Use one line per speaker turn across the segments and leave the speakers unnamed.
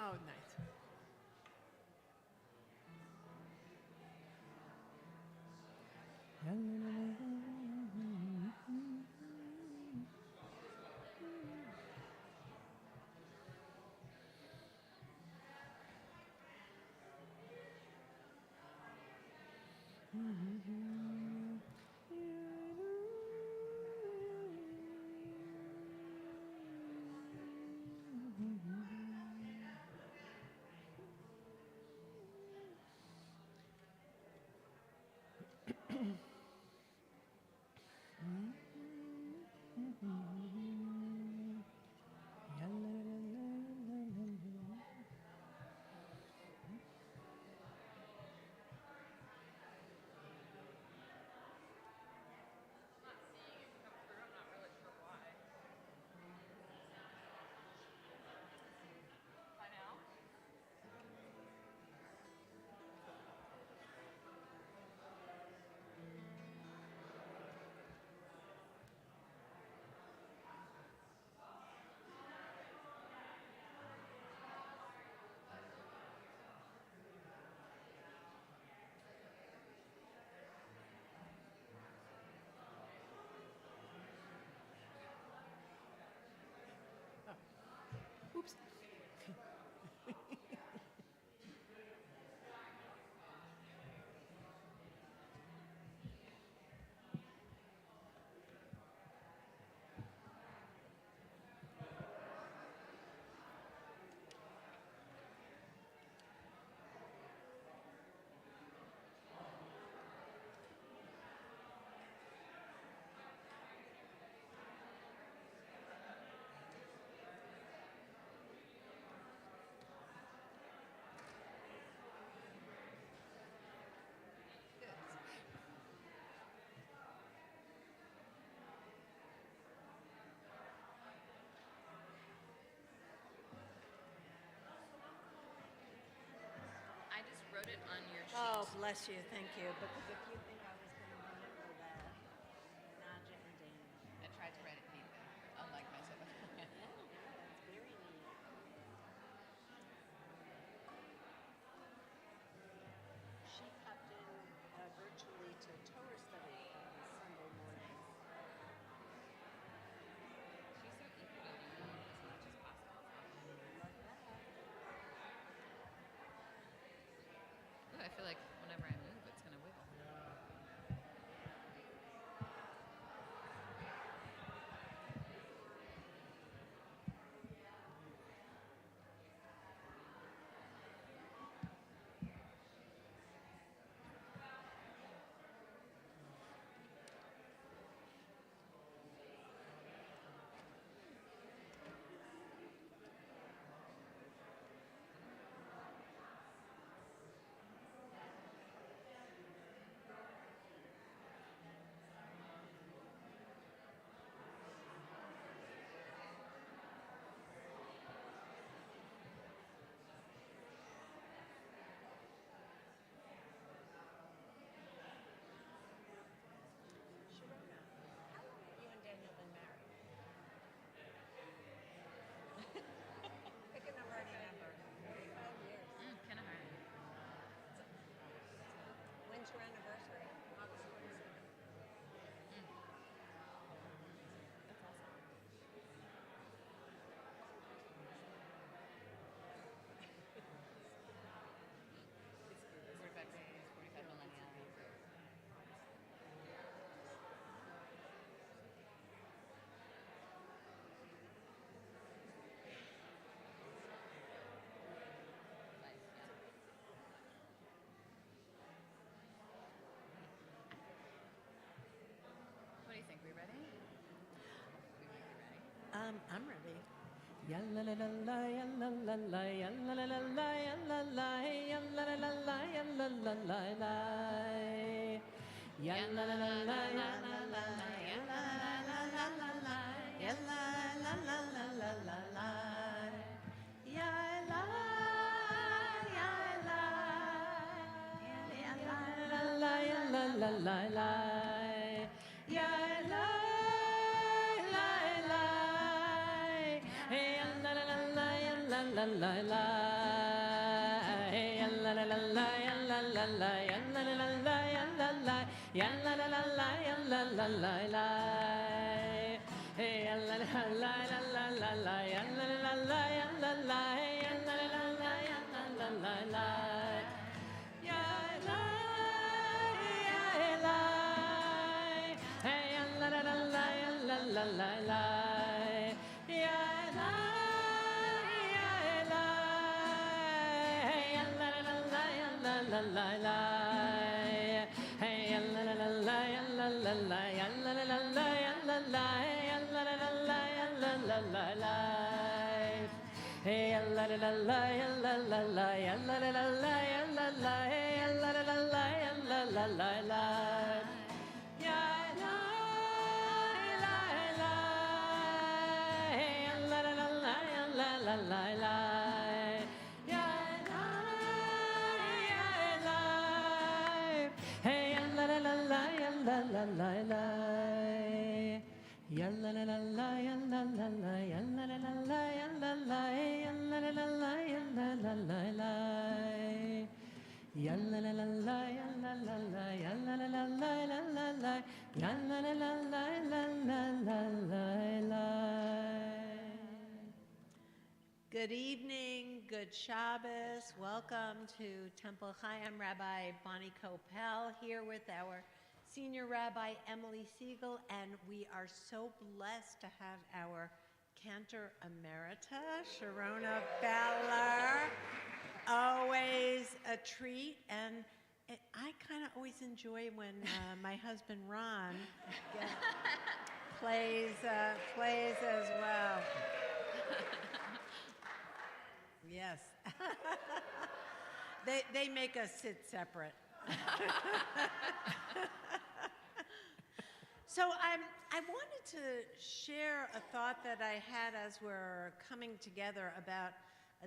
Oh, nice. Oops.
I just wrote it on your sheet.
Oh, bless you. Thank you. Because if you think I was going to remember that, Naja and Daniel.
I tried to write it neat, unlike myself.
Yeah, that's very neat. She popped in virtually to Torah study on Sunday morning.
She's so eager to learn as much as possible.
Love that.
Ooh, I feel like whenever I move, it's going to wiggle.
Sharona, how long have you and Daniel been married? Pick a number, any number. 45 years.
Kind of hard.
When's your anniversary? August 22nd.
That's awesome.
It's
45 days, 45 millennia. Life, yeah. What do you think? We ready? We might be ready.
I'm ready.
Ya la la la la, ya la la la, ya la la la la, ya la la, ya la la la la, ya la la la la. Ya la la la la, ya la la la, ya la la la la la, ya la la la la la la la. Ya la, ya la, ya la la, ya la la la la. Ya la. La la la la la
Good evening, good Shabbos. Welcome to Temple Chai. I'm Rabbi Bonnie Kopel here with our Senior Rabbi Emily Siegel, and we are so blessed to have our Cantor Emerita, Sharona Beller. Always a treat, and I kind of always enjoy when my husband Ron plays as well. Yes. They make us sit separate. So I wanted to share a thought that I had as we're coming together about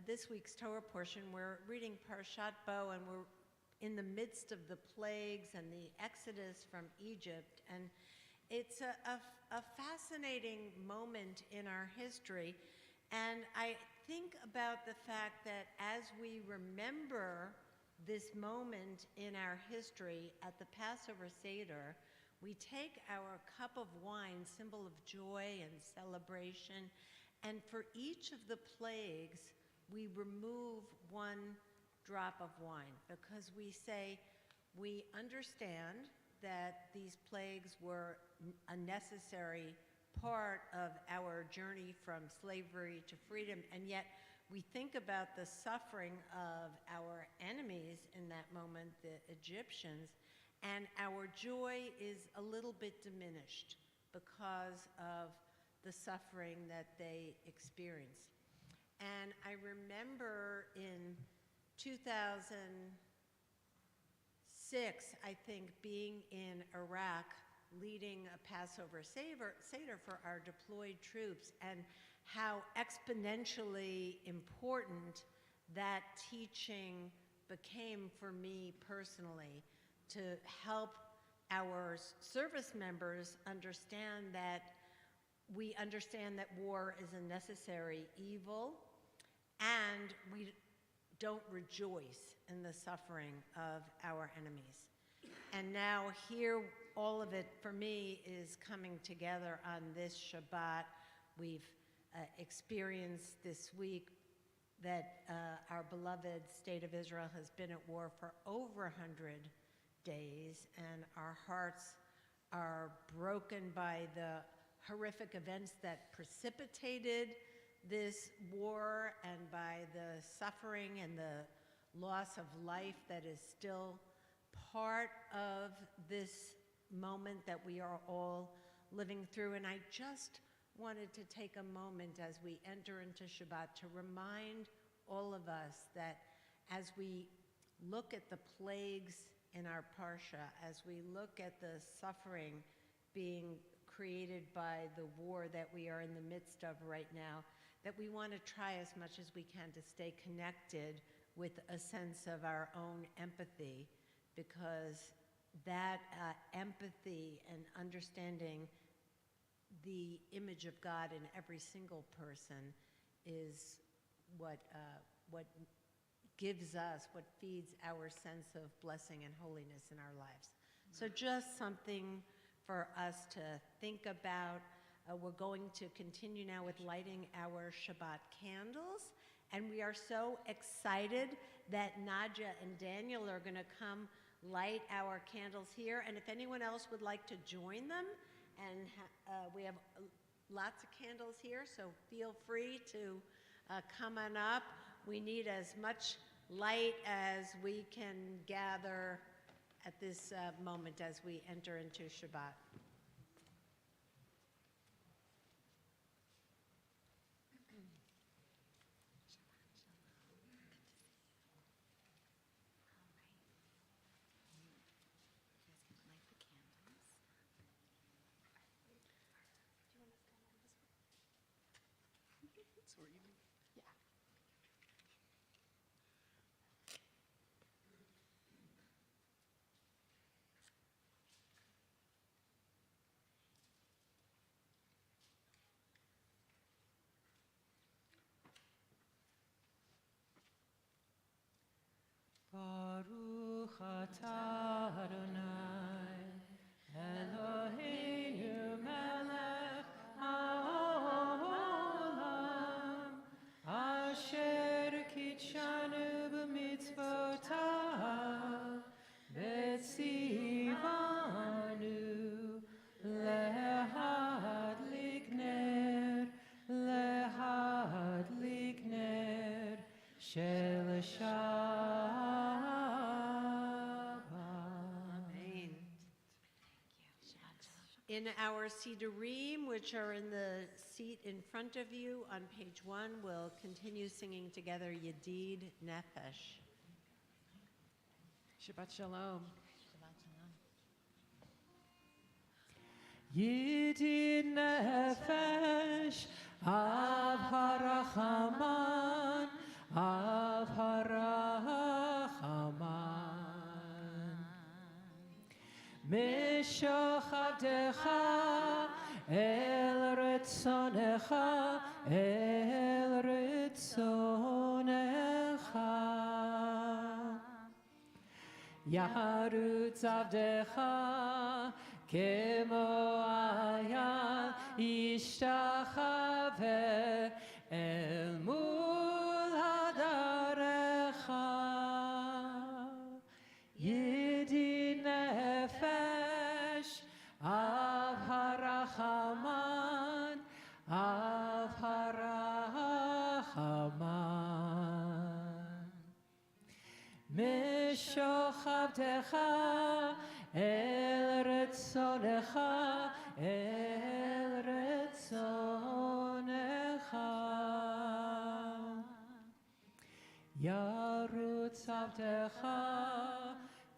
this week's Torah portion. We're reading Parashat Bo, and we're in the midst of the plagues and the exodus from Egypt. And it's a fascinating moment in our history. And I think about the fact that as we remember this moment in our history at the Passover Seder, we take our cup of wine, symbol of joy and celebration, and for each of the plagues, we remove one drop of wine because we say we understand that these plagues were a necessary part of our journey from slavery to freedom, and yet we think about the suffering of our enemies in that moment, the Egyptians, and our joy is a little bit diminished because of the suffering that they experienced. And I remember in 2006, I think, being in Iraq leading a Passover Seder for our deployed troops, and how exponentially important that teaching became for me personally, to help our service members understand that we understand that war is a necessary evil, and we don't rejoice in the suffering of our enemies. And now here, all of it for me is coming together on this Shabbat. We've experienced this week that our beloved state of Israel has been at war for over 100 days, and our hearts are broken by the horrific events that precipitated this war and by the suffering and the loss of life that is still part of this moment that we are all living through. And I just wanted to take a moment as we enter into Shabbat to remind all of us that as we look at the plagues in our Parsha, as we look at the suffering being created by the war that we are in the midst of right now, that we want to try as much as we can to stay connected with a sense of our own empathy, because that empathy and understanding the image of God in every single person is what gives us, what feeds our sense of blessing and holiness in our lives. So just something for us to think about. We're going to continue now with lighting our Shabbat candles, and we are so excited that Nadja and Daniel are going to come light our candles here, and if anyone else would like to join them, and we have lots of candles here, so feel free to come on up. We need as much light as we can gather at this moment as we enter into Shabbat.
Baruch atah Adonai, Eloheinu melech haolam, asher kitshanu b'mitzvotav, v'tzivanu lehadlik ner shel
In our Sidurim, which are in the seat in front of you on page 1, we'll continue singing together Yedid Nefesh.
Shabbat Shalom.
Shabbat Shalom.
Yedid Nefesh, Av HaRachaman, Av HaRachaman. Mishochadecha el retzonecha, el retzonecha. Yarutz avdecha kemo ayal ishtachave el mul hadarecha. Yedid nefesh av harachaman, av harachaman. Mishochadecha el retzonecha, el retzonecha. Yarutz avdecha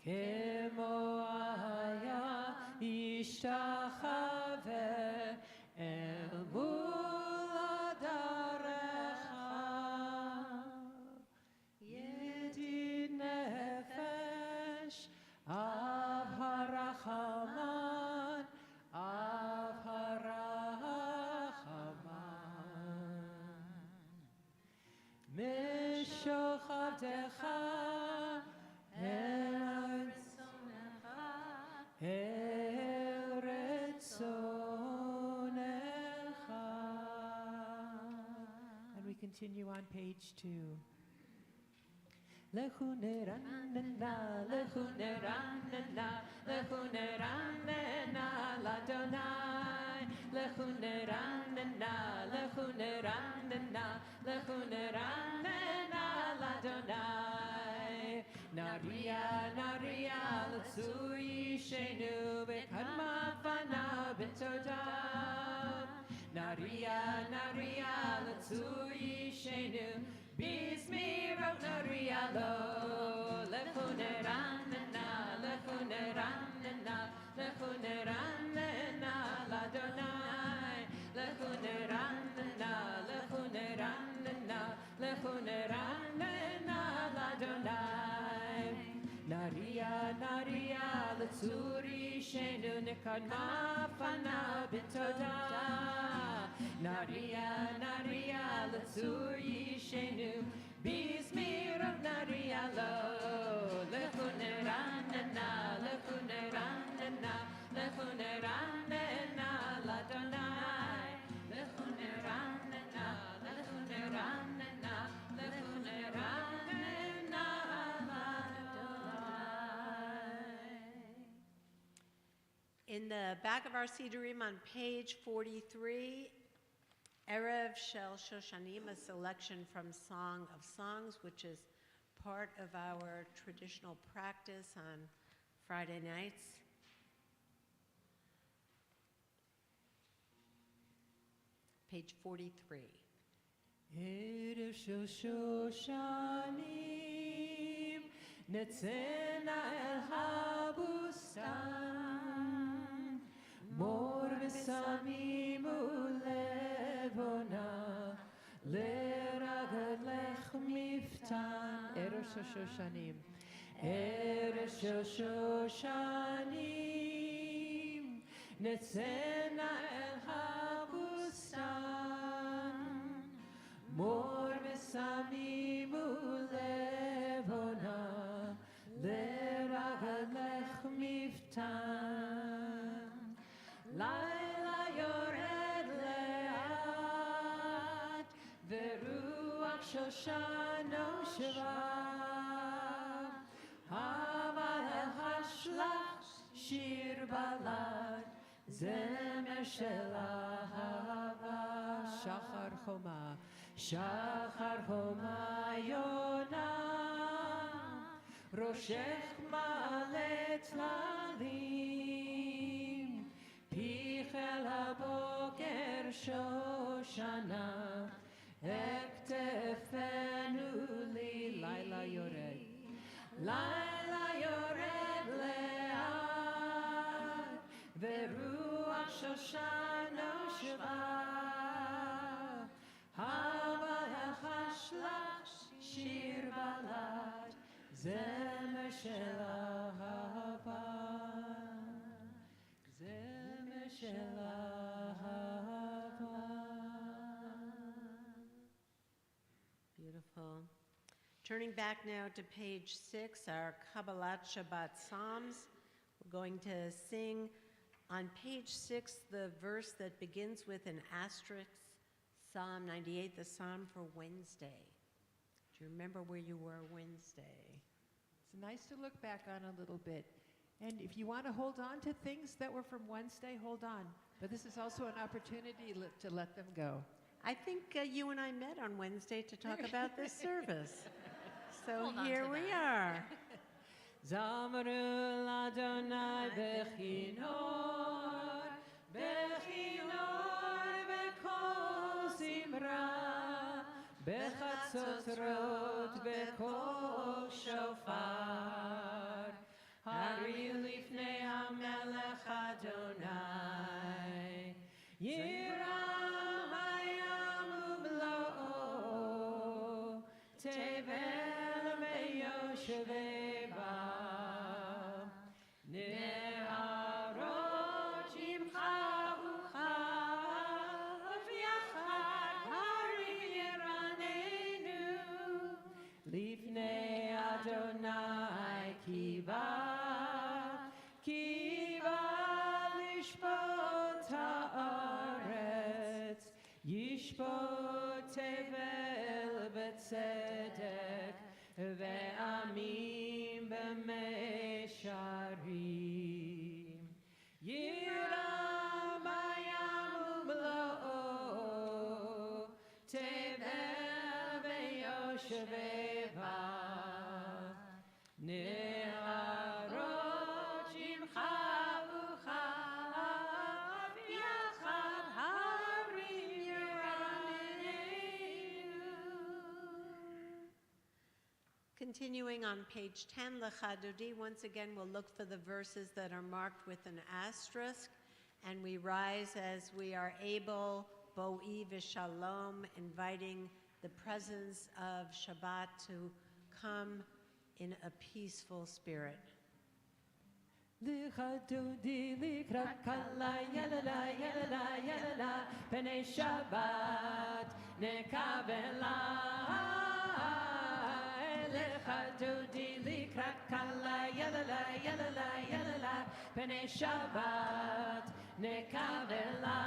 kemo aya ishtachave el mul hadarecha. Yedid nefesh av harachaman, av harachaman. Mishochadecha el retzonecha. And we continue on page 2. Lechu neranena, lechu neranena, lechu neranena l'Adonai. Lechu neranena, lechu neranena, lechu neranena l'Adonai. Naria, naria, l'tzur yishenu b'kadma fanav b'todav. Naria, naria, l'tzur yishenu Bismirot naria lo. Lechu neranena, lechu neranena, lechu neranena l'Adonai. Lechu neranena, lechu neranena, lechu neranena l'Adonai. Naria, naria, l'tzur yishenu nekadma fanav b'todah. Naria, naria, l'tzur yishenu Bismir Narialo, Lefuneranana, Lefuneranana, Lefuneranana, Ladonai, Lefuneranana, Lefuneranana, Lefuneranana, Ladonai.
In the back of our Sidurim on page 43, Erev Shel Shoshanim, a selection from Song of Songs, which is part of our traditional practice on Friday nights. Page 43.
Erev Shel Shoshanim, Netzena el habustan, Mor v'samim ulevona, Leragelech miftan. Erev Shel Shoshanim, Erev Shel Shoshanim, Netzena el habustan, Mor v'samim ulevona, Leragelech miftan. Laila yored le'at, Veruach Shoshano sheva, Hava el-hashlach shir balad, Zemer shel ahava. Shachar choma, Shachar choma yona, Roshech ma'ale tlalim, Pichel haboker shoshana, Ektefenu li. Laila yored, Laila yored le'at, Veruach shoshano sheva, Hava el-hashlach shir balad, Zemer shel ahava, Zemer shel ahava.
Beautiful. Turning back now to page 6, our Kabbalat Shabbat Psalms. We're going to sing on page 6 the verse that begins with an asterisk, Psalm 98, the Psalm for Wednesday. Do you remember where you were Wednesday?
It's nice to look back on a little bit. And if you want to hold on to things that were from Wednesday, hold on. But this is also an opportunity to let them go.
I think you and I met on Wednesday to talk about this service. So
Hold on
here
to
we
that.
are.
Zamru l'Adonai bechinor, bechinor b'kol zimra, bechatzotrot b'kol shofar, hari lifnei hamelech Adonai, yiram hayam u'mlo'o, tevel ve'yoshevei ba, ne'arot imcha uchav yachad harim yiranenu, lifnei Adonai kiva, kiva lishpot haaretz, yishpot tevel b'tzedek, ve'amim b'meisharim. Yiram hayam u'mlo'o, tevel ve'yoshevei ba, ne'arot shimcha uchav yachad harim yiranenu.
Continuing on page 10, L'Chadodi, once again we'll look for the verses that are marked with an asterisk, and we rise as we are able, Bo'i v'shalom, inviting the presence of Shabbat to come in a peaceful spirit.
L'chadodi likrat kala yalala yalala yalala, Pnei Shabbat nekavela. lecha dodi likrat kala yalala yalala yalala Pnei Shabbat nekavela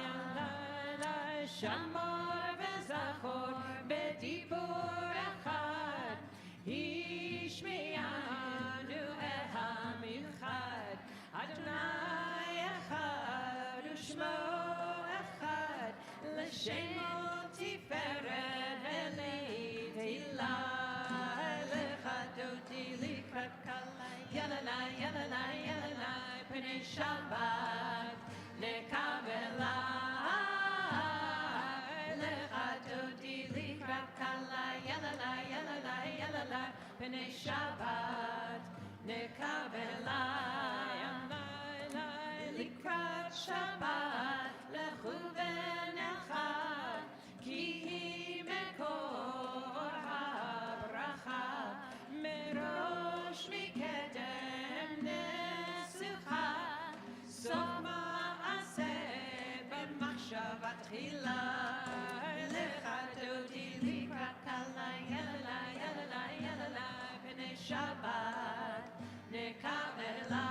yalala Shamor v'zachor b'dibur echad Hishmiyanu eham yuchad Adonai echad u'shmo echad L'shemo tiferet v'lei tehillah Lecha dodi likrat kala yalala yalala yalala Pnei Shabbat nekavela Lecha dodi likrat kala yalala yalala yalala Pnei Shabbat nekavela Likrat Shabbat lechu v'nechad Ki hi mekor habracha Merosh mikedem nesucha Sof ma'aseh b'machshavat tchila Lecha dodi likrat kala yalala yalala yalala Pnei Shabbat nekavela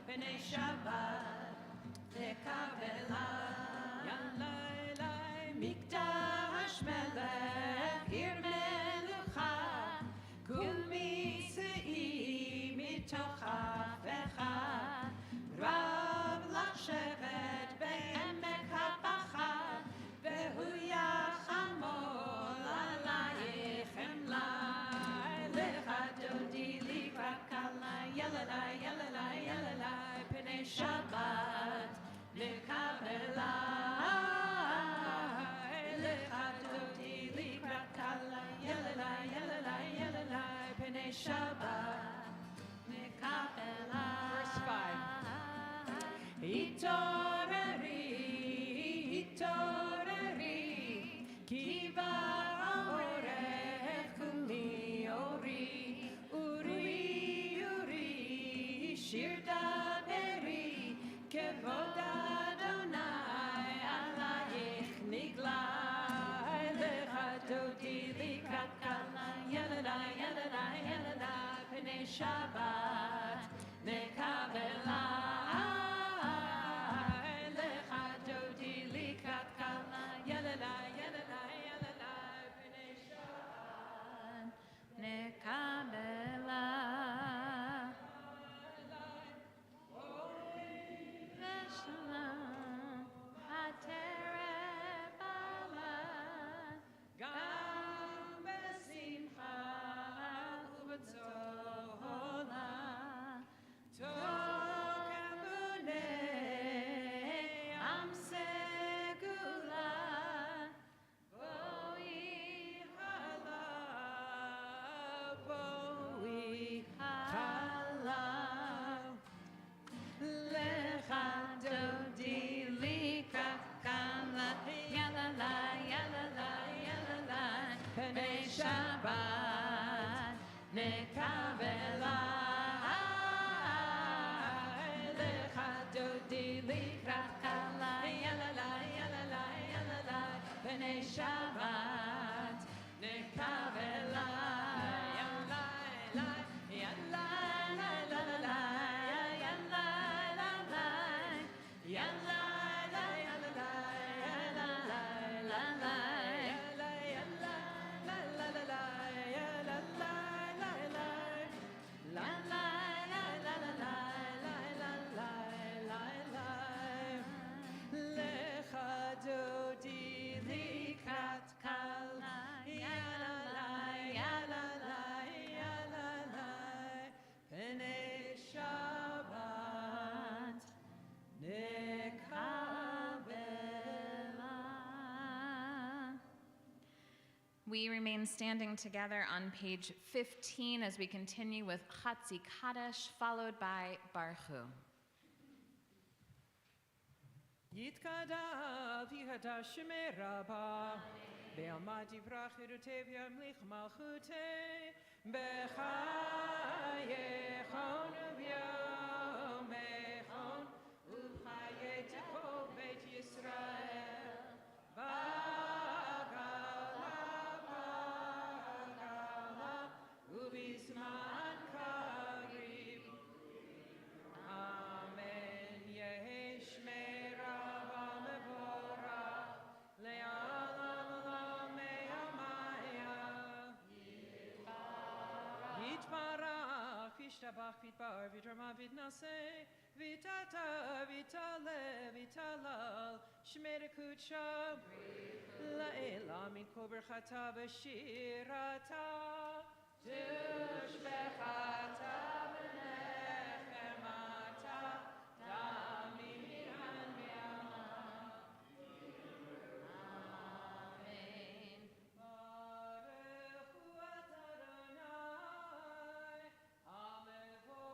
Pnei Shabbat nekavela Yalala Mikdash melech ir melucha Kul mitzei mitoch afecha Rav lach shevet be'emek hapachad Vehu yachamol alayich emlai Lecha dodi likrat kala yalala yalala yalala Pnei Shabbat nekavela Lecha dodi likrat kala yalala yalala yalala Pnei Shabbat nekavela Verse 5 Hitoreri hitoreri Kiva orech kumi ori Uri uri shir daberi Kevod Adonai alayich nigla Lecha dodi likrat kala yalala yalala yalala Pnei Shabbat nekavela Lecha dodi likrat kala yalala yalala yalala Pnei Shabbat
nekavela Veshalom ateret balan
Gam besimcha u'b'tzola Tok abunei am segula Boi hala Lecha dodi likrat kala yalala yalala yalala Pnei Shabbat nekavela Lecha dodi likrat kala yalala yalala yalala Pnei Shabbat nekavela
We remain standing together on page 15 as we continue with Chatzi Kaddish, followed by Baruch Hu.
Yitkadav yihada shemei rabba Be'alma divrach erutev yamlich malchute B'chayechon u'b'yomechon U'chayei tekol beit Yisrael Yisrael, Bagala, Ubizman Karib. Amen. Yesh Merava Mevora, Le'alam Me'amaya. Yitbarach, Yishtabach, Yitbar, Vidrama, Vidnase, Vitata, Vitale, Vitalal, Shmere Kutsha, La'ela, Mikol Berchata, Bashirata, Tushbechata, Benechemata, Damiran Biama.
Amen.
Baruch hu Adonai, Amevorach.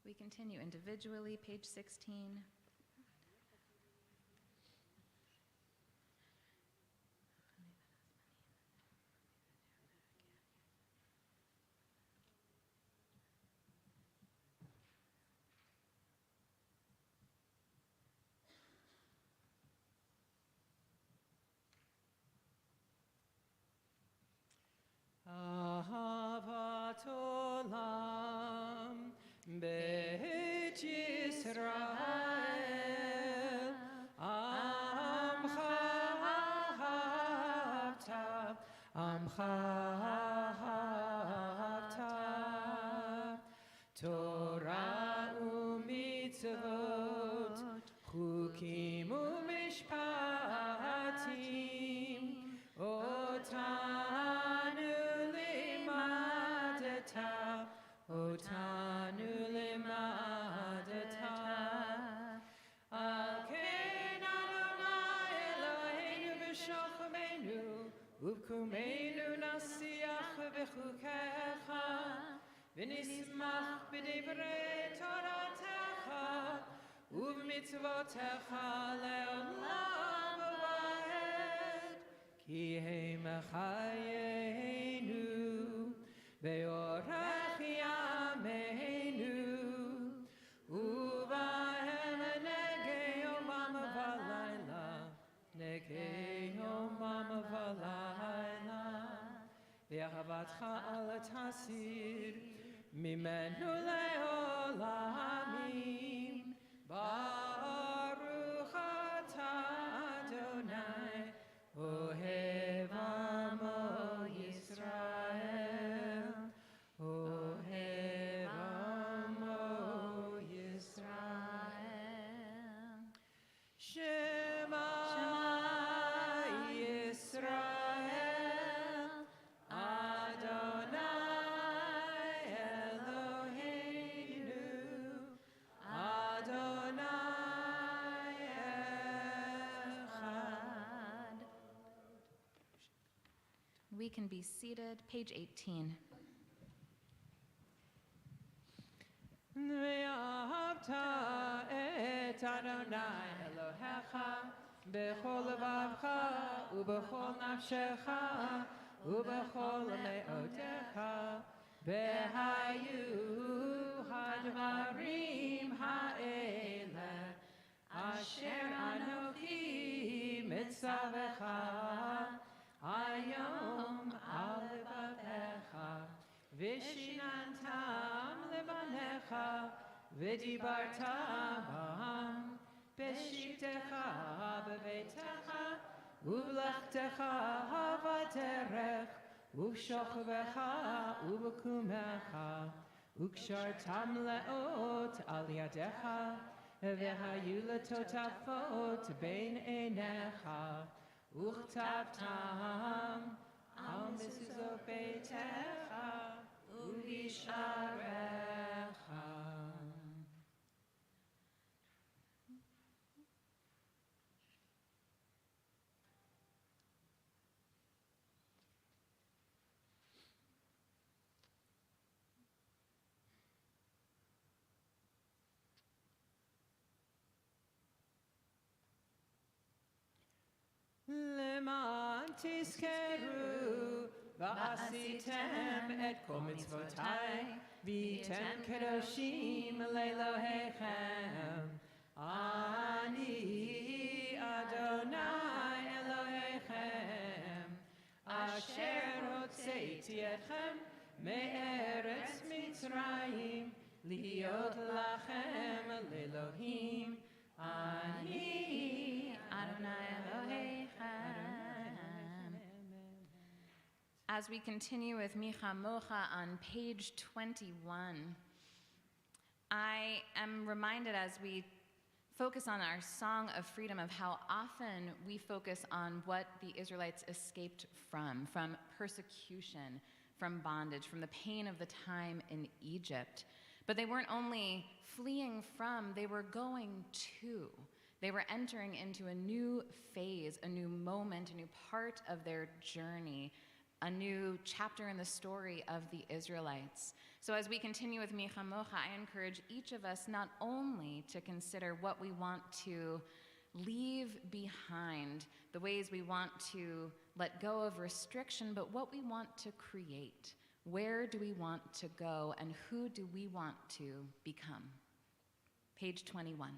We continue individually, page 16.
Ahavat olam beit Yisrael, Amcha ahavta, Amcha ahavta, Torah u'mitzvot, chukim u'mishpatim, Otanu limadata, Otanu limadata. Al ken Adonai Eloheinu b'shochamenu, ubkumeinu nasiach b'chukecha, v'nismach b'divrei Toratecha, ub'mitzvotecha le'olam v'vaed. Ki hem chayenu, be'orach yameinu, uvahem negei yomam v'layla, negei yomam v'layla. Ve'ahavatcha al tasir, mimenu le'olamim, Baruch atah Adonai, Ohev amo Yisrael, Ohev amo Yisrael. Shema Yisrael, Adonai Eloheinu, Adonai Echad.
We can be seated, page 18.
Ve'ahavta et Adonai Elohecha b'chol levavcha u'b'chol nafshecha u'b'chol me'odecha v'hayu hadvarim ha'ele asher anochi mitzavecha hayom al levavecha v'shinantam levanecha v'dibarta bam b'shivtecha b'veitecha u'v'lechtecha b'derech u'v'shochvecha u'v'kumecha u'kshartam le'ot al yadecha v'hayu letotafot bein einecha u'chtavtam al mezuzot beitecha u'visharecha. תזכרו ועשיתם את כל מצוותיי והייתם קדושים לאלוהיכם. אני אדוני אלוהיכם אשר הוצאתי אתכם מארץ מצרים להיות לכם לאלוהים. אני
Adonai Elohechem. As we continue with Micha Mocha on page 21, I am reminded as we focus on our song of freedom of how often we focus on what the Israelites escaped from persecution, from bondage, from the pain of the time in Egypt. But they weren't only fleeing from, they were going to. They were entering into a new phase, a new moment, a new part of their journey, a new chapter in the story of the Israelites. So as we continue with Micha Mocha, I encourage each of us not only to consider what we want to leave behind, the ways we want to let go of restriction, but what we want to create. Where do we want to go, and who do we want to become? Page 21.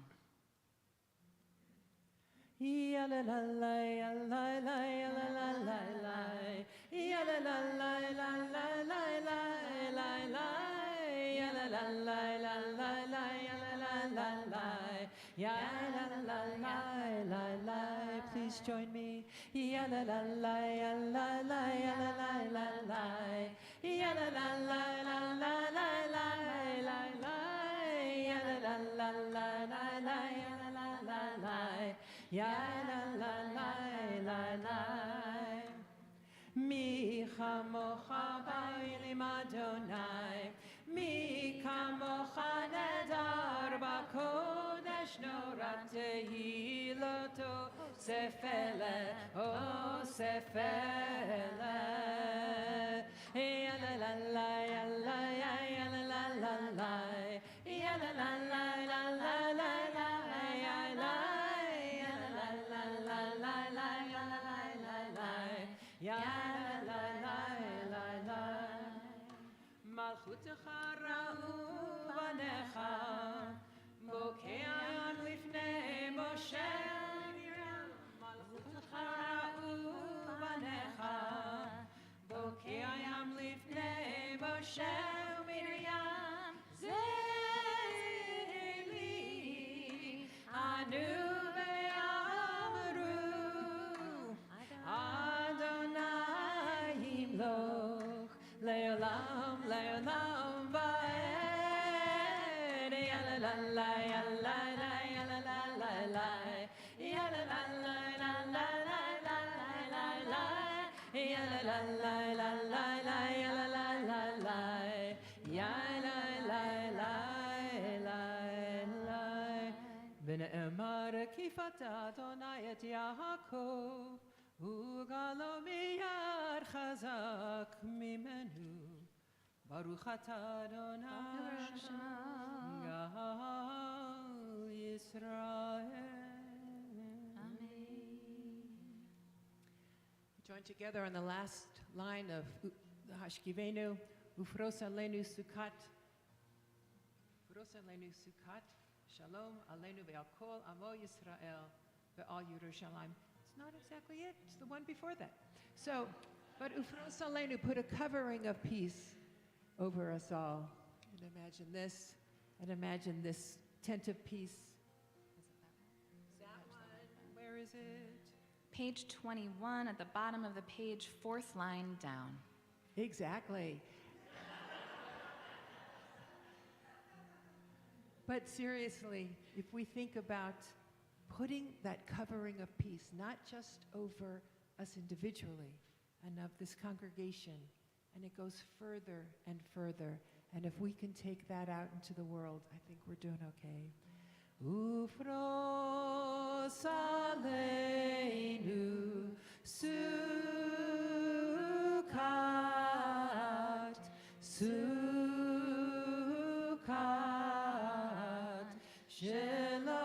Please join me. מי כמוך בעלים אדוני, מי כמוך נדר בקודש נורא תהילתו ספלה, או ספלה. יללה יללה יללה מלכותך ראו בניך, בוקע לפני משה מרים. מלכותך ראו בניך, בוקע לפני משה מרים. זה לי ענו ואמרו, אדוני ימלוך לעולם לעולם ועד. יללה יללה יללה יללה ונאמר כי פתה אדוני את יעקב וגאלו מיד חזק ממנו. ברוך אתה אדוני גאל ישראל. Join together on the last line of Hashkivenu, Ufros Aleinu Sukkot, Ufros Aleinu Sukkot, Shalom Aleinu ve'al kol amo Yisrael ve'al Yerushalayim. It's not exactly it, it's the one before that. So, but Ufros Aleinu, put a covering of peace over us all. And imagine this tent of peace. Is that one? Where is it?
Page 21 at the bottom of the page, fourth line down.
Exactly. But seriously, if we think about putting that covering of peace, not just over us individually and of this congregation, and it goes further and further, and if we can take that out into the world, I think we're doing okay. Ufros aleinu sukkot, sukkot, shelomecha,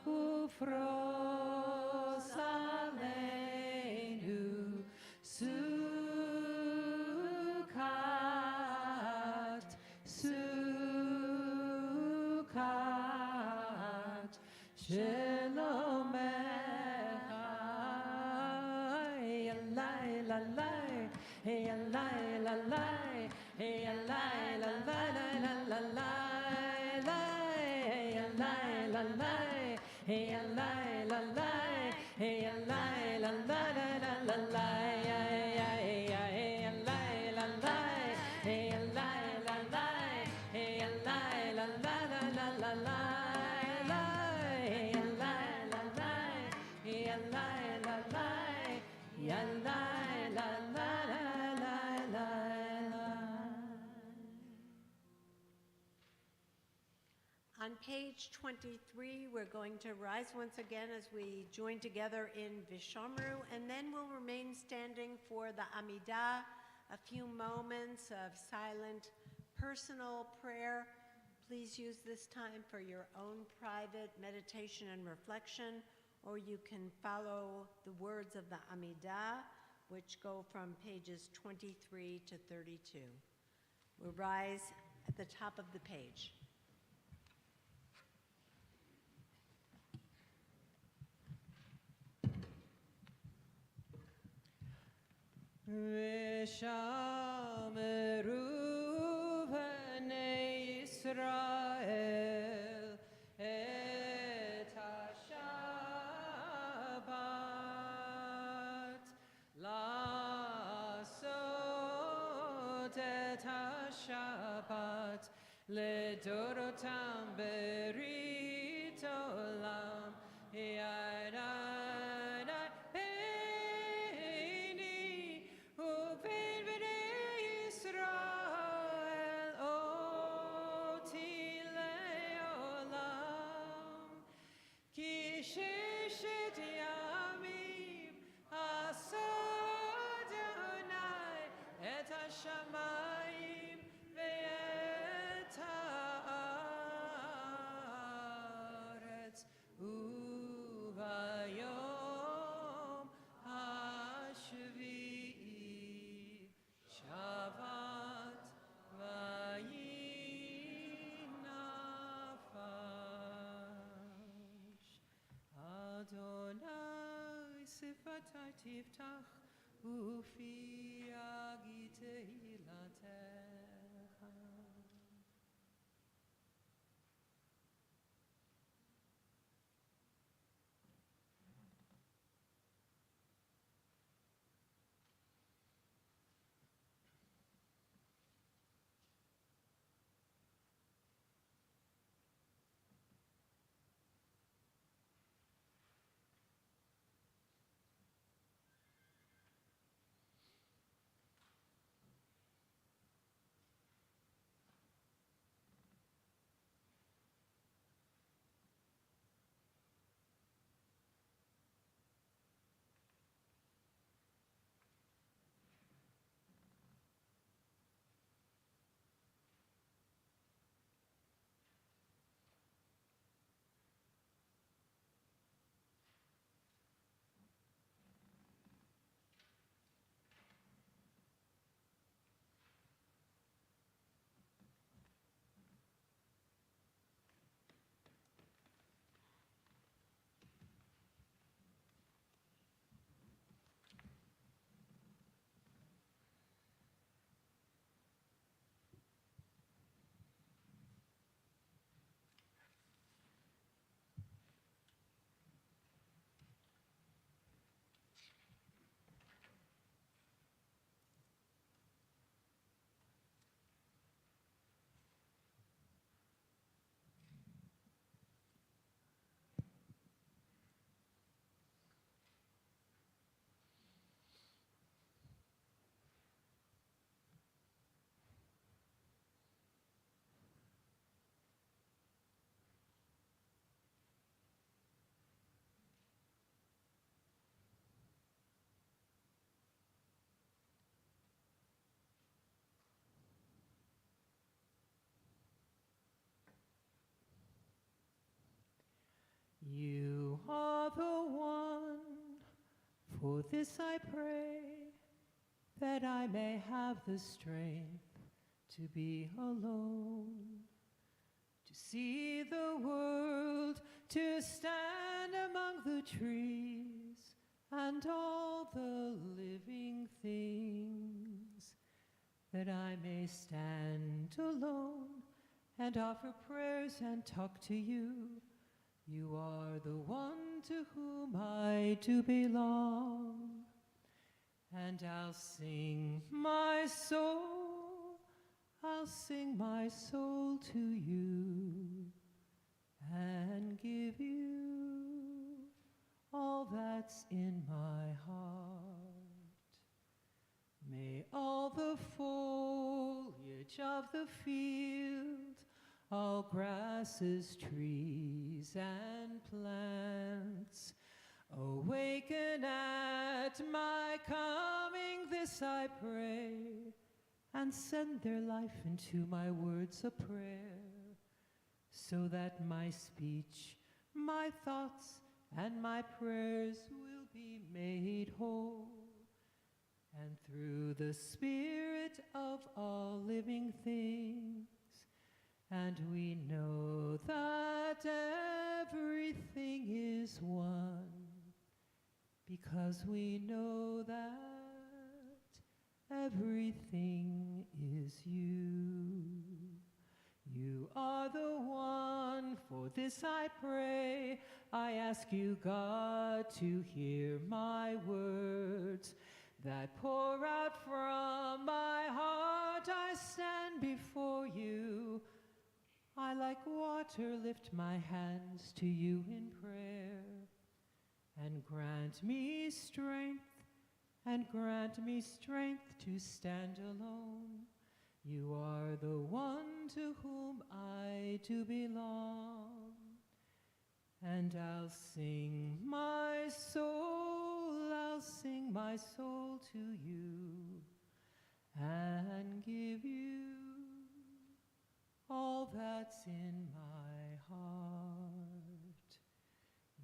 ufros Shalom Echai, Elai, Lalai, Hey, Elai, Lalai, Hey, Elai, Lalai, Lalai, Hey, Elai, Lalai, Hey, Elai, Lalai, Hey, Elai, Lalai, Lalai,
On page 23, we're going to rise once again as we join together in Vishamru, and then we'll remain standing for the Amidah, a few moments of silent personal prayer. Please use this time for your own private meditation and reflection, or you can follow the words of the Amidah, which go from pages 23 to 32. We'll rise at the top of the page.
V'shameru b'nei Yisrael et ha-Shabbat la'asot et ha-Shabbat ledorotam berit olam Shamayim ve'et ha'aretz u'vayom ha'shvi'i Shabbat vayinafash Adonai sifatai tiftach ufi You are the one, for this I pray, that I may have the strength to be alone, to see the world, to stand among the trees and all the living things, that I may stand alone and offer prayers and talk to you. You are the one to whom I do belong, and I'll sing my soul, I'll sing my soul to you, and give you all that's in my heart. May all the foliage of the field, all grasses, trees, and plants, awaken at my coming, this I pray, and send their life into my words of prayer, so that my speech, my thoughts, and my prayers will be made whole. And through the spirit of all living things, and we know that everything is one, because we know that everything is you. You are the one, for this I pray. I ask you, God, to hear my words that pour out from my heart. I stand before you. I, like water, lift my hands to you in prayer. And grant me strength, and grant me strength to stand alone. You are the one to whom I do belong. And I'll sing my soul, I'll sing my soul to you, and give you all that's in my heart.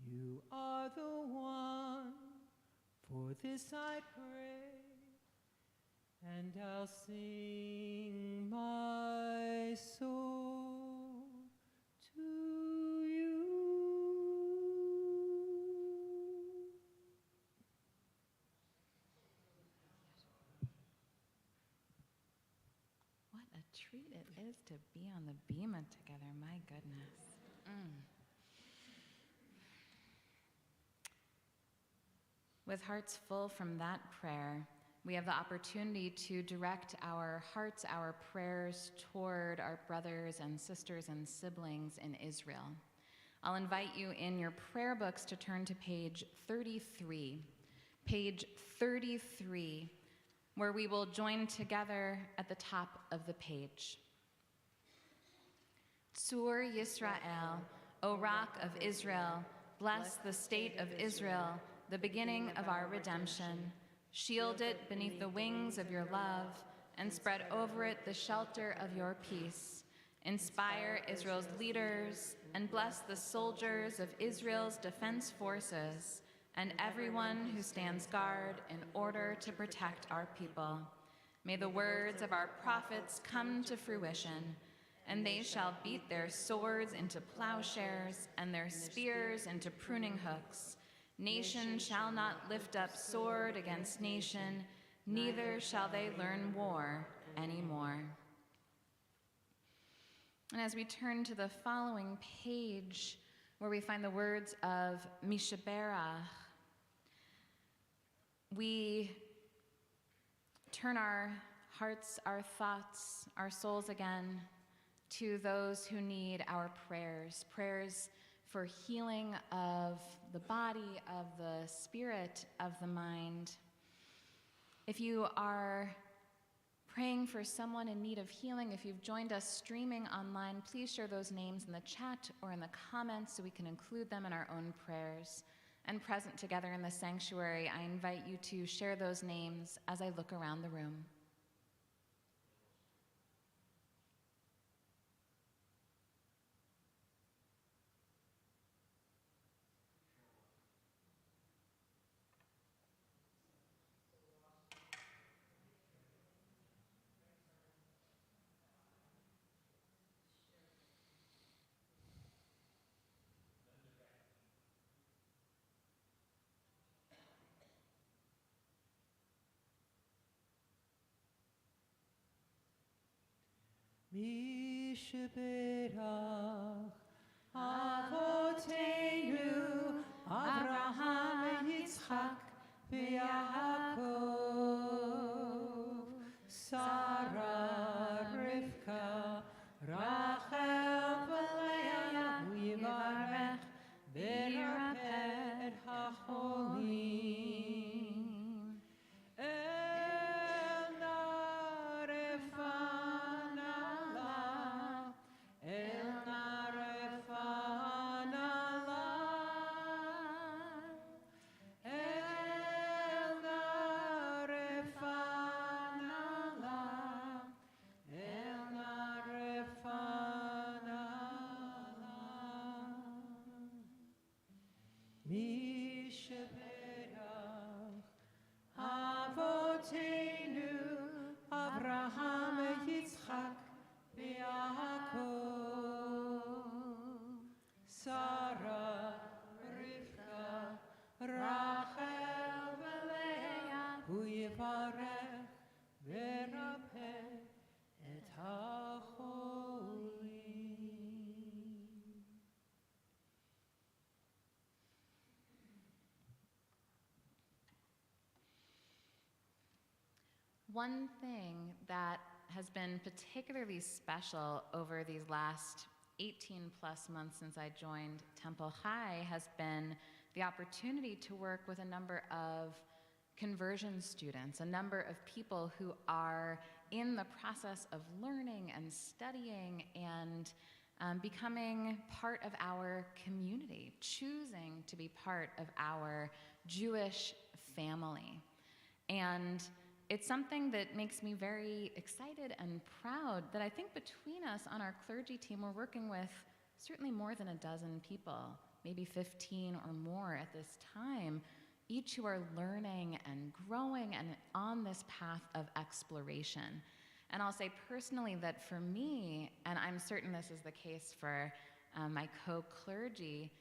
You are the one, for this I pray, and I'll sing my soul to you.
What a treat it is to be on the bema together, my goodness. With hearts full from that prayer, we have the opportunity to direct our hearts, our prayers toward our brothers and sisters and siblings in Israel. I'll invite you in your prayer books to turn to page 33. Page 33, where we will join together at the top of the page. Tzur Yisrael, O Rock of Israel, bless the state of Israel, the beginning of our redemption. Shield it beneath the wings of your love, and spread over it the shelter of your peace. Inspire Israel's leaders, and bless the soldiers of Israel's defense forces, and everyone who stands guard in order to protect our people. May the words of our prophets come to fruition, and they shall beat their swords into plowshares and their spears into pruning hooks. Nation shall not lift up sword against nation, neither shall they learn war anymore. And as we turn to the following page, where we find the words of Mishaberach, we turn our hearts, our thoughts, our souls again to those who need our prayers, prayers for healing of the body, of the spirit, of the mind. If you are praying for someone in need of healing, if you've joined us streaming online, please share those names in the chat or in the comments so we can include them in our own prayers. And present together in the sanctuary, I invite you to share those names as I look around the room.
מי שברך אבותינו אברהם ויצחק ויעקב, שרה, רבקה, רחל ולאה, הוא יברך וירפא את החולים. אל נא רפאנה לה, אל נא רפאנה לה, אל נא רפאנה לה, אל נא רפאנה לה. מי שברך אבותינו אברהם ויצחק ויעקב, שרה, רבקה, רחל ולאה, הוא יברך וירפא את החולים.
One thing that has been particularly special over these last 18 plus months since I joined Temple High has been the opportunity to work with a number of conversion students, a number of people who are in the process of learning and studying and becoming part of our community, choosing to be part of our Jewish family. And it's something that makes me very excited and proud that I think between us on our clergy team, we're working with certainly more than a dozen people, maybe 15 or more at this time, each who are learning and growing and on this path of exploration. And I'll say personally that for me, and I'm certain this is the case for my co-clergy,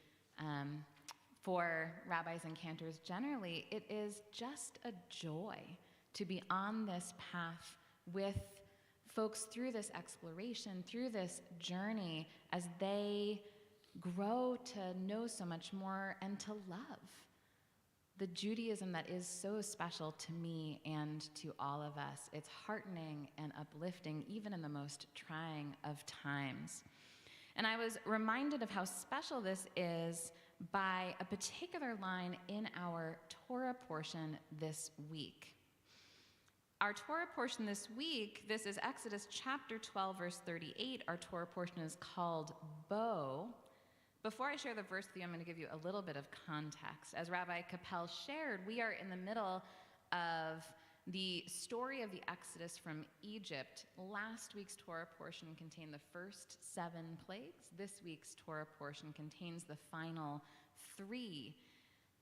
for rabbis and cantors generally, it is just a joy to be on this path with folks through this exploration, through this journey, as they grow to know so much more and to love the Judaism that is so special to me and to all of us. It's heartening and uplifting, even in the most trying of times. And I was reminded of how special this is by a particular line in our Torah portion this week. Our Torah portion this week, this is Exodus chapter 12, verse 38. Our Torah portion is called Bo. Before I share the verse with you, I'm going to give you a little bit of context. As Rabbi Capel shared, we are in the middle of the story of the Exodus from Egypt. Last week's Torah portion contained the first 7 plagues. This week's Torah portion contains the final 3.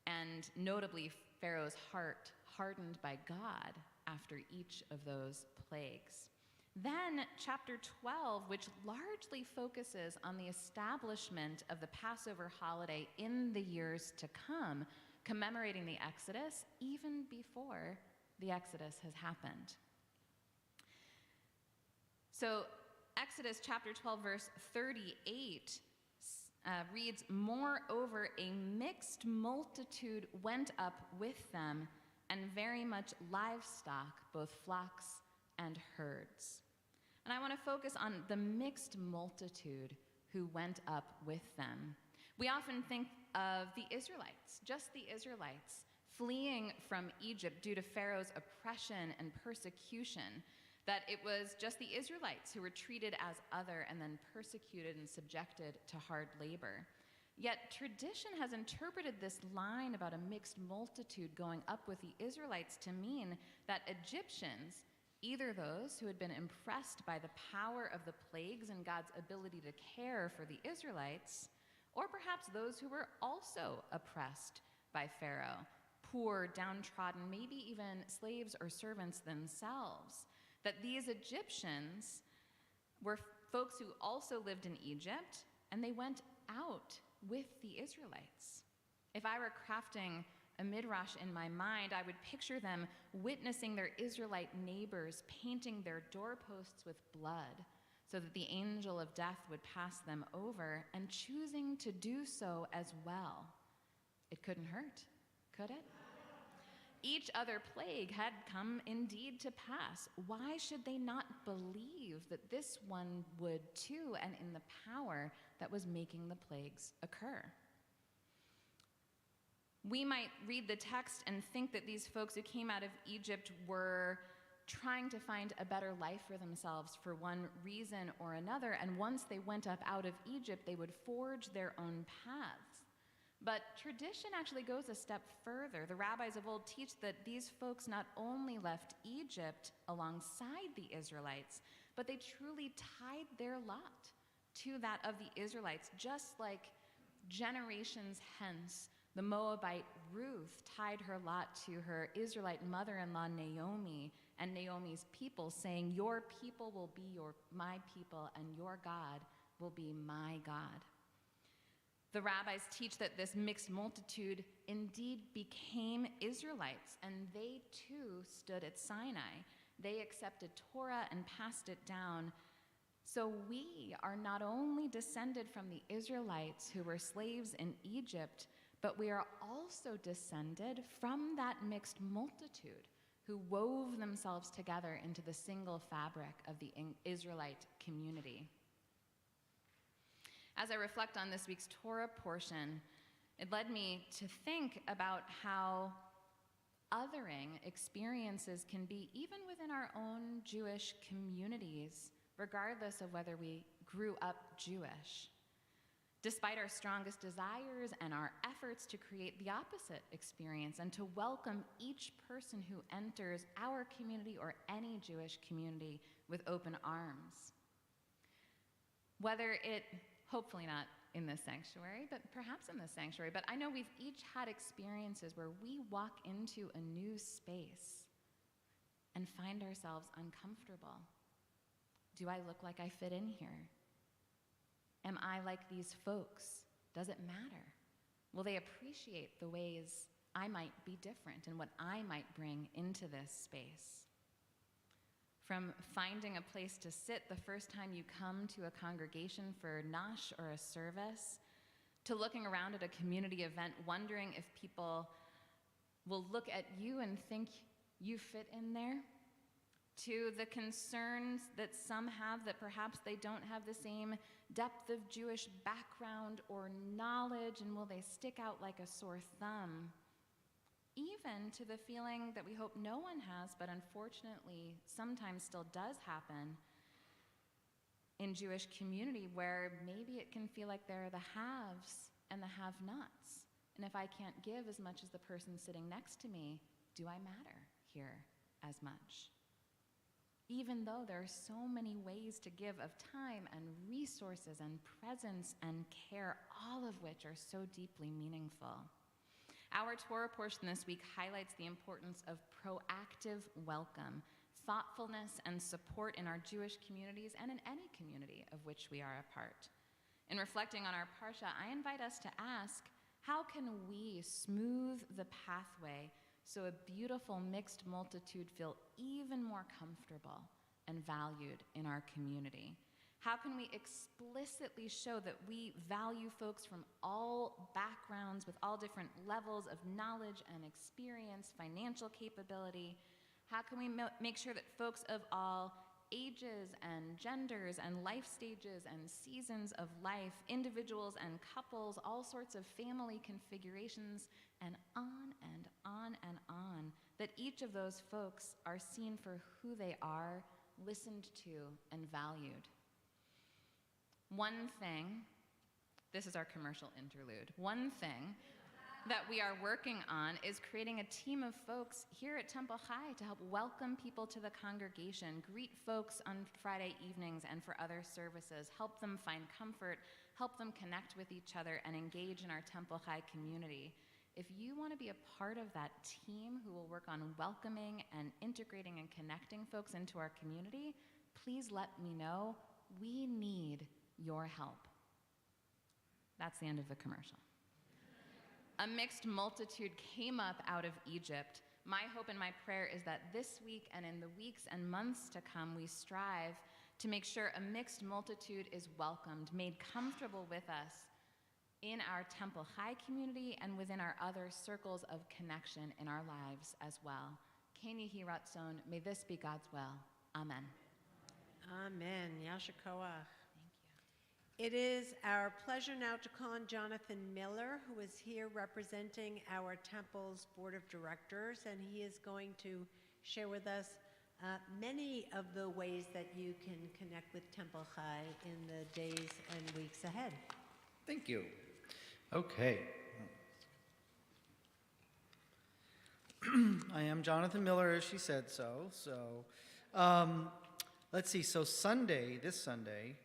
And notably, Pharaoh's heart hardened by God after each of those plagues. Then chapter 12, which largely focuses on the establishment of the Passover holiday in the years to come, commemorating the Exodus even before the Exodus has happened. So Exodus chapter 12, verse 38 reads, "Moreover, a mixed multitude went up with them, and very much livestock, both flocks and herds." And I want to focus on the mixed multitude who went up with them. We often think of the Israelites, just the Israelites, fleeing from Egypt due to Pharaoh's oppression and persecution, that it was just the Israelites who were treated as other and then persecuted and subjected to hard labor. Yet tradition has interpreted this line about a mixed multitude going up with the Israelites to mean that Egyptians, either those who had been impressed by the power of the plagues and God's ability to care for the Israelites, or perhaps those who were also oppressed by Pharaoh, poor, downtrodden, maybe even slaves or servants themselves, that these Egyptians were folks who also lived in Egypt, and they went out with the Israelites. If I were crafting a midrash in my mind, I would picture them witnessing their Israelite neighbors painting their doorposts with blood, so that the angel of death would pass them over, and choosing to do so as well. It couldn't hurt, could it? Each other plague had come indeed to pass. Why should they not believe that this one would too, and in the power that was making the plagues occur? We might read the text and think that these folks who came out of Egypt were trying to find a better life for themselves for one reason or another, and once they went up out of Egypt, they would forge their own paths. But tradition actually goes a step further. The rabbis of old teach that these folks not only left Egypt alongside the Israelites, but they truly tied their lot to that of the Israelites, just like generations hence, the Moabite Ruth tied her lot to her Israelite mother-in-law Naomi and Naomi's people, saying, "Your people will be my people, and your God will be my God." The rabbis teach that this mixed multitude indeed became Israelites, and they too stood at Sinai. They accepted Torah and passed it down. So we are not only descended from the Israelites who were slaves in Egypt, but we are also descended from that mixed multitude who wove themselves together into the single fabric of the Israelite community. As I reflect on this week's Torah portion, it led me to think about how othering experiences can be even within our own Jewish communities, regardless of whether we grew up Jewish. Despite our strongest desires and our efforts to create the opposite experience and to welcome each person who enters our community or any Jewish community with open arms. Whether it, hopefully not in this sanctuary, but perhaps in this sanctuary, but I know we've each had experiences where we walk into a new space and find ourselves uncomfortable. Do I look like I fit in here? Am I like these folks? Does it matter? Will they appreciate the ways I might be different and what I might bring into this space? From finding a place to sit the first time you come to a congregation for Nash or a service, to looking around at a community event, wondering if people will look at you and think you fit in there, to the concerns that some have that perhaps they don't have the same depth of Jewish background or knowledge, and will they stick out like a sore thumb? Even to the feeling that we hope no one has, but unfortunately sometimes still does happen in Jewish community, where maybe it can feel like there are the haves and the have-nots. And if I can't give as much as the person sitting next to me, do I matter here as much? Even though there are so many ways to give of time and resources and presence and care, all of which are so deeply meaningful. Our Torah portion this week highlights the importance of proactive welcome, thoughtfulness, and support in our Jewish communities and in any community of which we are a part. In reflecting on our Parsha, I invite us to ask, how can we smooth the pathway so a beautiful mixed multitude feel even more comfortable and valued in our community? How can we explicitly show that we value folks from all backgrounds with all different levels of knowledge and experience, financial capability? How can we make sure that folks of all ages and genders and life stages and seasons of life, individuals and couples, all sorts of family configurations, and on and on and on, that each of those folks are seen for who they are, listened to, and valued? One thing, this is our commercial interlude, one thing that we are working on is creating a team of folks here at Temple High to help welcome people to the congregation, greet folks on Friday evenings and for other services, help them find comfort, help them connect with each other, and engage in our Temple High community. If you want to be a part of that team who will work on welcoming and integrating and connecting folks into our community, please let me know. We need your help. That's the end of the commercial. A mixed multitude came up out of Egypt. My hope and my prayer is that this week and in the weeks and months to come, we strive to make sure a mixed multitude is welcomed, made comfortable with us in our Temple High community and within our other circles of connection in our lives as well. Ken Yehi Ratzon, may this be God's will. Amen.
Amen. Yasher Koach. It is our pleasure now to call on Jonathan Miller, who is here representing our Temple's Board of Directors, and he is going to share with us many of the ways that you can connect with Temple Chai in the days and weeks ahead.
Thank you. Okay. I am Jonathan Miller, as she said so. Let's see. So this Sunday,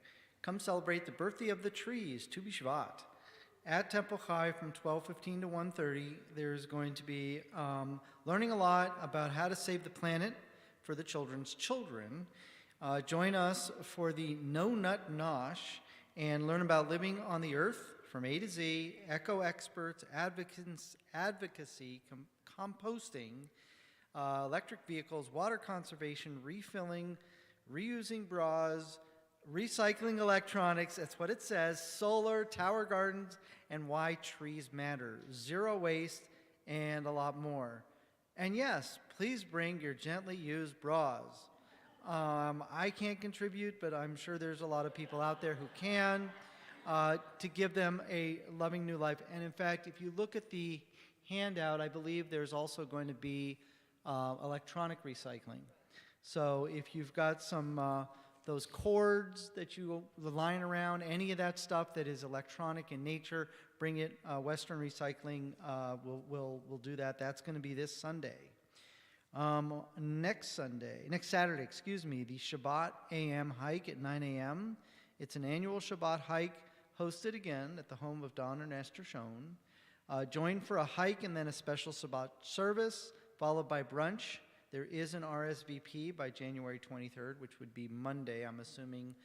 come celebrate the birthday of the trees, Tu B'Shvat. At Temple Chai from 12:15 to 1:30, there's going to be learning a lot about how to save the planet for the children's children. Join us for the No Nut Nosh and learn about living on the earth from A to Z, eco-experts, advocacy, composting, electric vehicles, water conservation, refilling, reusing bras, recycling electronics, that's what it says, solar, tower gardens, and why trees matter, zero waste, and a lot more. And yes, please bring your gently used bras. I can't contribute, but I'm sure there's a lot of people out there who can, to give them a loving new life. And in fact, if you look at the handout, I believe there's also going to be electronic recycling. So if you've got some those cords that you lying around, any of that stuff that is electronic in nature, bring it. Western Recycling will do that. That's going to be this Sunday. Next Saturday, the Shabbat AM hike at 9 a.m. It's an annual Shabbat hike hosted again at the home of Don and Esther Schoen. Join for a hike and then a special Shabbat service, followed by brunch. There is an RSVP by January 23rd, which would be Monday, I'm assuming,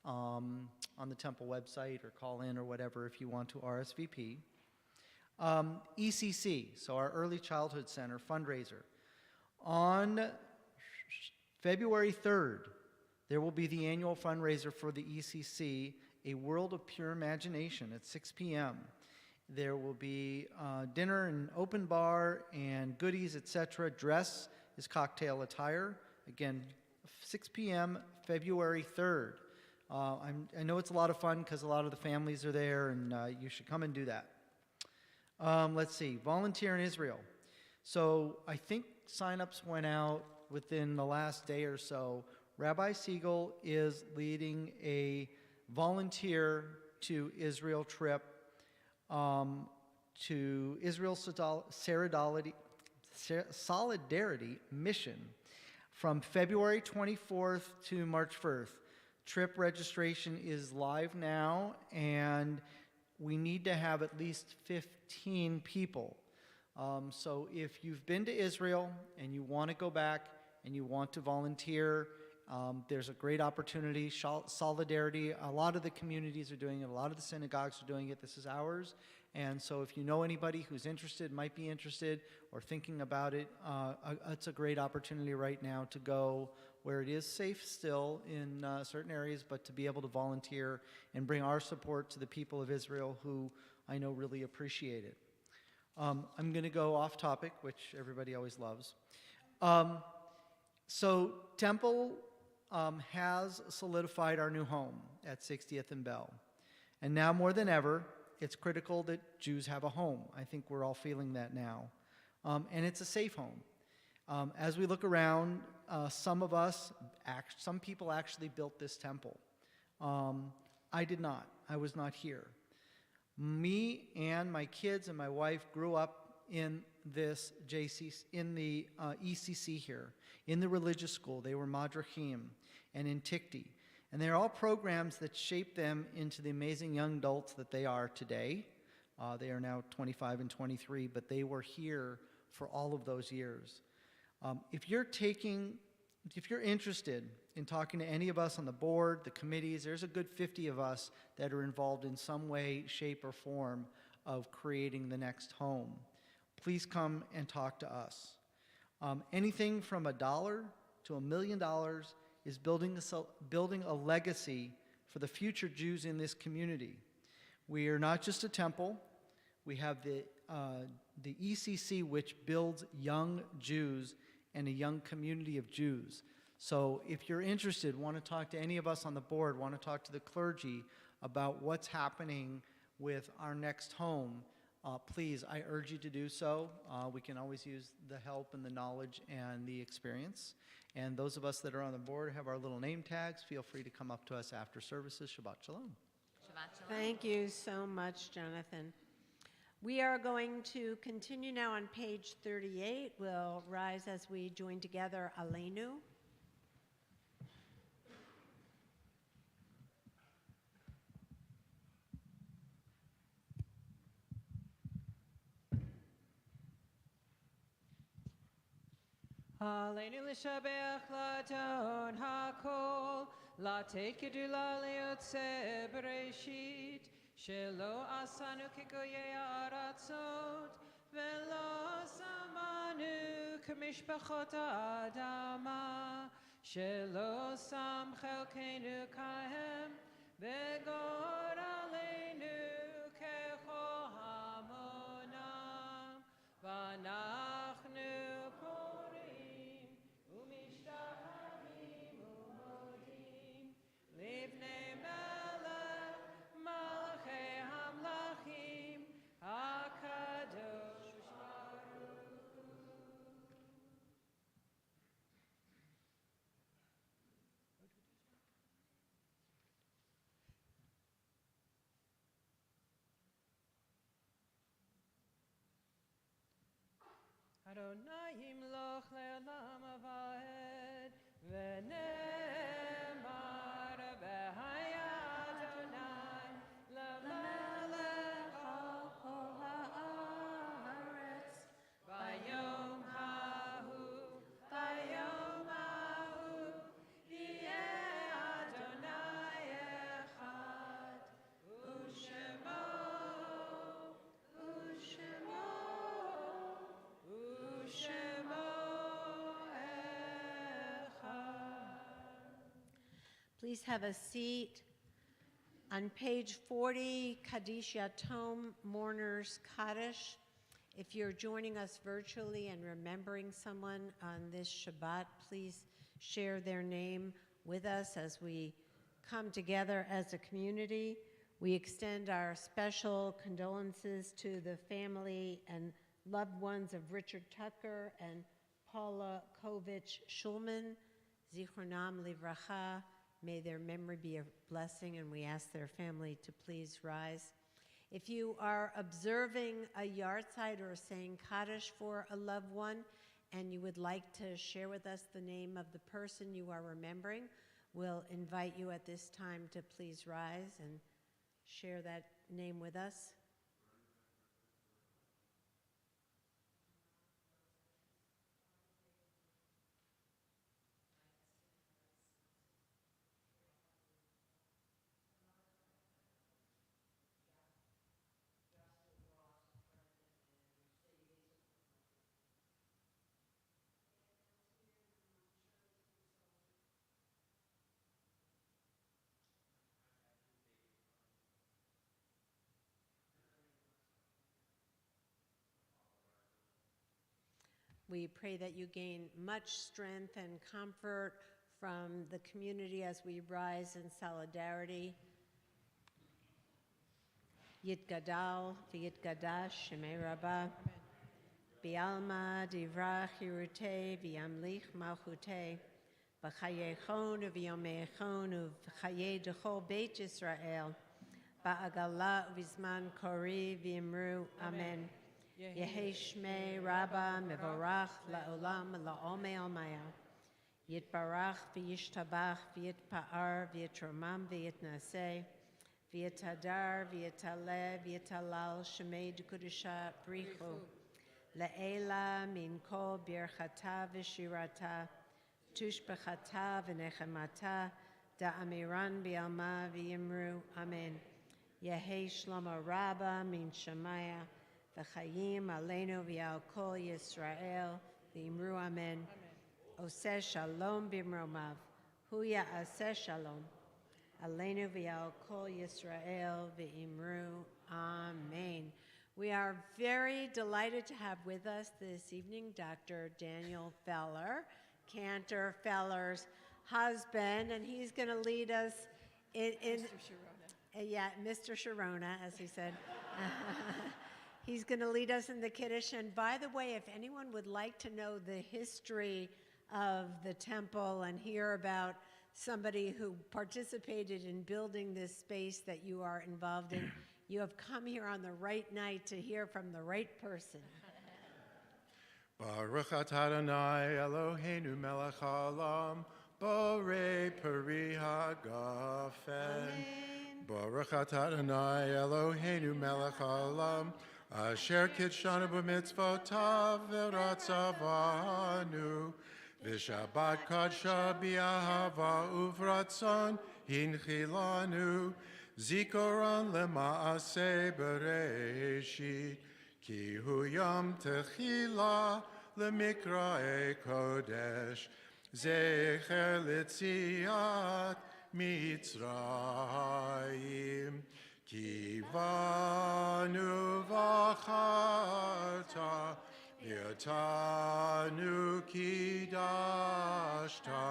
on the temple website, or call in or whatever if you want to RSVP. ECC, so our Early Childhood Center fundraiser. On February 3rd, there will be the annual fundraiser for the ECC, A World of Pure Imagination, at 6 p.m. There will be dinner and open bar and goodies, etc. Dress is cocktail attire. Again, 6 p.m., February 3rd. I know it's a lot of fun because a lot of the families are there, and you should come and do that. Let's see, volunteer in Israel. So I think sign-ups went out within the last day or so. Rabbi Siegel is leading a volunteer to Israel trip, to Israel Solidarity Mission from February 24th to March 1st. Trip registration is live now, and we need to have at least 15 people. So if you've been to Israel and you want to go back and you want to volunteer, there's a great opportunity. Solidarity, a lot of the communities are doing it, a lot of the synagogues are doing it. This is ours. And so if you know anybody who's interested, might be interested, or thinking about it, it's a great opportunity right now to go where it is safe still in certain areas, but to be able to volunteer and bring our support to the people of Israel who I know really appreciate it. I'm going to go off topic, which everybody always loves. So Temple has solidified our new home at 60th and Bell. And now more than ever, it's critical that Jews have a home. I think we're all feeling that now. And it's a safe home. As we look around, some people actually built this temple. I did not. I was not here. Me and my kids and my wife grew up in this in the ECC here, in the religious school. They were Madrachim and in Tikti. And they're all programs that shape them into the amazing young adults that they are today. They are now 25 and 23, but they were here for all of those years. If you're interested in talking to any of us on the board, the committees, there's a good 50 of us that are involved in some way, shape, or form of creating the next home. Please come and talk to us. Anything from $1 to $1 million is building a legacy for the future Jews in this community. We are not just a temple. We have the ECC, which builds young Jews and a young community of Jews. So if you're interested, want to talk to any of us on the board, want to talk to the clergy about what's happening with our next home, please, I urge you to do so. We can always use the help and the knowledge and the experience. And those of us that are on the board have our little name tags. Feel free to come up to us after services. Shabbat Shalom.
Shabbat Shalom.
Thank you so much, Jonathan. We are going to continue now on page 38. We'll rise as we join together Aleinu.
Aleinu l'shabeach l'adon hakol, l'tekedu l'yotze bereshit, shelo asanu k'goyei ha'aratzot, velo samanu k'mishpachot ha'adama, shelo sam chelkeinu kahem, v'gor aleinu kechol hamonam, v'anachnu Adonai yimloch le'olam avad v'nemar v'haya Adonai l'melech al kol ha'aretz v'yom hahu yeh Adonai echad u'shemo
Please have a seat. On page 40, Kaddish Yatom, Mourners Kaddish. If you're joining us virtually and remembering someone on this Shabbat, please share their name with us as we come together as a community. We extend our special condolences to the family and loved ones of Richard Tucker and Paula Kovich Schulman, Zichronam Livracha. May their memory be a blessing, and we ask their family to please rise. If you are observing a yahrzeit or saying Kaddish for a loved one, and you would like to share with us the name of the person you are remembering, we'll invite you at this time to please rise and share that name with us. We pray that you gain much strength and comfort from the community as we rise in solidarity. Yitgadal v'yitgadash shemei Rabbah. Bialma divrach yirutei v'yamlich malchutei. V'chayechon v'yomechon v'chayei d'chol beit Yisrael. Ba'agala v'zman kori v'yimru. Amen. Yehi Shmei Rabba Mevorach La'olam La'omei Almaya Yitbarach V'yishtabach V'yitpa'ar V'yitromam V'yitnaseh V'yitadar V'yitaleh V'yitalal Shemei D'Kudusha Brichu Le'ela Min Kol Birchata V'shirata Tushbechata V'nechemata Da'amiran B'alma V'yimru. Amen. Yehi Shlomo Rabba Min Shemaya V'chayim aleinu v'al kol Yisrael v'imru amen. Oseh shalom b'mromav, hu ya'aseh shalom, aleinu v'al kol Yisrael v'imru, amen. We are very delighted to have with us this evening Dr. Daniel Feller, Cantor Feller's husband, and he's going to lead us in Mr. Sharona, as he said. He's going to lead us in the Kiddush. And by the way, if anyone would like to know the history of the temple and hear about somebody who participated in building this space that you are involved in, you have come here on the right night to hear from the right person.
Baruch atah Adonai Eloheinu melech haolam, borei peri hagafen.
Amen.
Baruch atah Adonai Eloheinu melech haolam, asher kitshanu b'mitzvotav v'ratzavanu, v'shabbat kadsha b'ahava uvratzon hinchilanu, zikoron lema'aseh bereshit, ki hu yom techila lemikrae kodesh, zecher litziat Mitzrayim, ki vanu v'acharta, v'yatanu kidashta,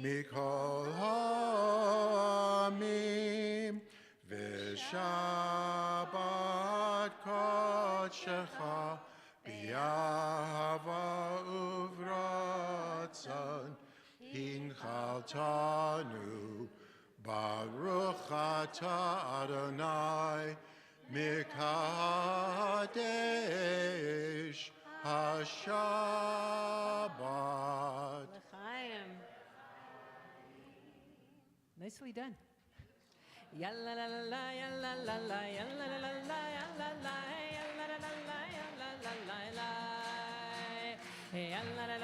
mikol ha'amim, v'shabbat kodshecha, b'yahava uvratzon, hinchaltanu, Baruch atah Adonai, Mikadesh HaShabbat.
L'chaim.
Nicely done. Yalla la la la, yalla la la, yalla la la la, yalla la, yalla la la la, yalla la la la, yalla la la la, yalla la la, yalla la la la,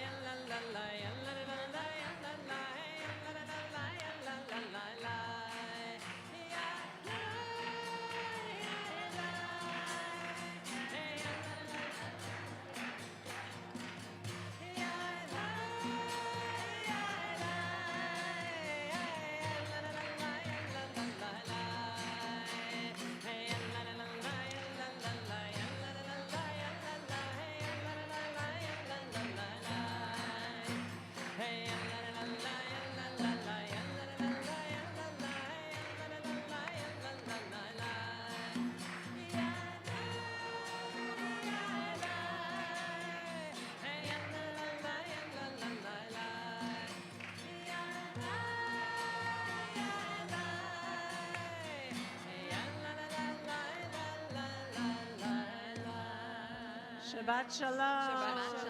yalla la, yalla la la la, yalla la la la.
Shabbat shalom.
Shabbat shalom.